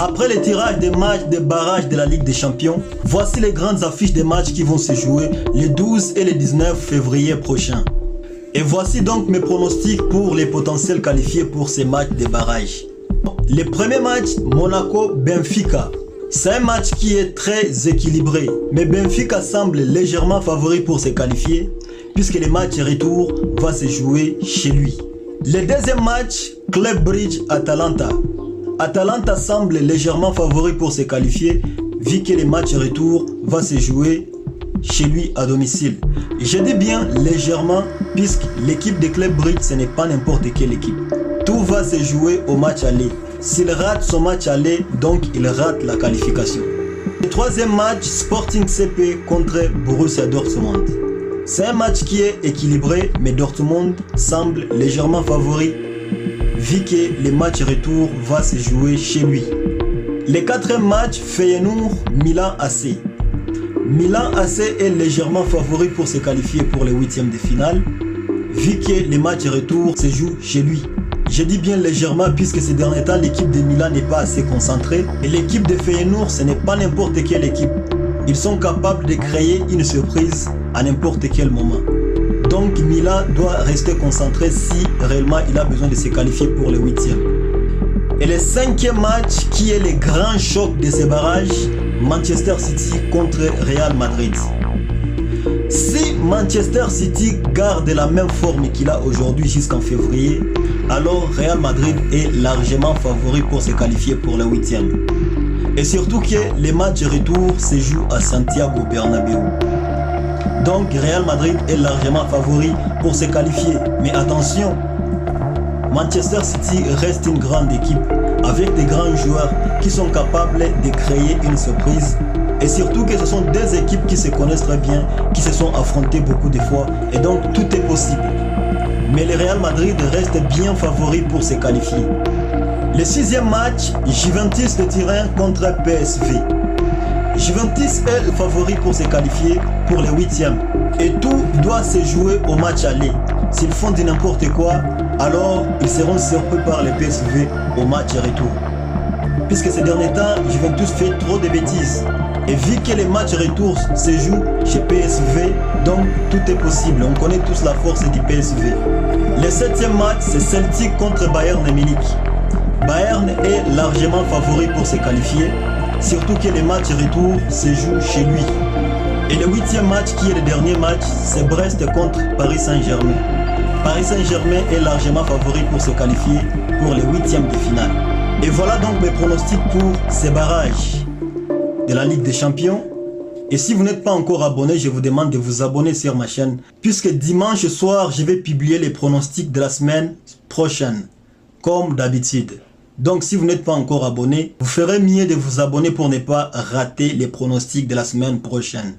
Après le tirage des matchs des barrages de la Ligue des Champions, voici les grandes affiches des matchs qui vont se jouer les 12 et les 19 février prochains. Et voici donc mes pronostics pour les potentiels qualifiés pour ces matchs des barrages. Le premier match, Monaco-Benfica. C'est un match qui est très équilibré, mais Benfica semble légèrement favori pour se qualifier, puisque le match retour va se jouer chez lui. Le deuxième match, Club Brugge-Atalanta. Atalanta semble légèrement favori pour se qualifier, vu que le match retour va se jouer chez lui à domicile. Je dis bien légèrement, puisque l'équipe de Club Brugge, ce n'est pas n'importe quelle équipe. Tout va se jouer au match aller. S'il rate son match aller, donc il rate la qualification. Le troisième match, Sporting CP contre Borussia Dortmund. C'est un match qui est équilibré, mais Dortmund semble légèrement favori, vu que le match retour va se jouer chez lui. Le quatrième match, Feyenoord-Milan AC. Milan AC est légèrement favori pour se qualifier pour les huitièmes de finale, vu que le match retour se joue chez lui. Je dis bien légèrement puisque ces derniers temps, l'équipe de Milan n'est pas assez concentrée. Et l'équipe de Feyenoord, ce n'est pas n'importe quelle équipe. Ils sont capables de créer une surprise à n'importe quel moment. Donc Milan doit rester concentré si réellement il a besoin de se qualifier pour les huitièmes. Et le cinquième match, qui est le grand choc de ces barrages, Manchester City contre Real Madrid. Si Manchester City garde la même forme qu'il a aujourd'hui jusqu'en février, alors Real Madrid est largement favori pour se qualifier pour les huitièmes. Et surtout que les matchs retour se jouent à Santiago Bernabéu. Donc Real Madrid est largement favori pour se qualifier. Mais attention, Manchester City reste une grande équipe avec des grands joueurs qui sont capables de créer une surprise. Et surtout que ce sont des équipes qui se connaissent très bien, qui se sont affrontées beaucoup de fois. Et donc tout est possible. Mais le Real Madrid reste bien favori pour se qualifier. Le sixième match, Juventus de Turin contre PSV. Juventus est le favori pour se qualifier pour les huitièmes. Et tout doit se jouer au match aller. S'ils font du n'importe quoi, alors ils seront surpris par les PSV au match retour. Puisque ces derniers temps, Juventus fait trop de bêtises. Et vu que les matchs retour se jouent chez PSV, donc tout est possible. On connaît tous la force du PSV. Le septième match, c'est Celtic contre Bayern de Munich. Bayern est largement favori pour se qualifier, surtout que les matchs retour se jouent chez lui. Et le huitième match, qui est le dernier match, c'est Brest contre Paris Saint-Germain. Paris Saint-Germain est largement favori pour se qualifier pour les huitièmes de finale. Et voilà donc mes pronostics pour ces barrages de la Ligue des Champions. Et si vous n'êtes pas encore abonné, je vous demande de vous abonner sur ma chaîne, puisque dimanche soir, je vais publier les pronostics de la semaine prochaine, comme d'habitude. Donc si vous n'êtes pas encore abonné, vous ferez mieux de vous abonner pour ne pas rater les pronostics de la semaine prochaine.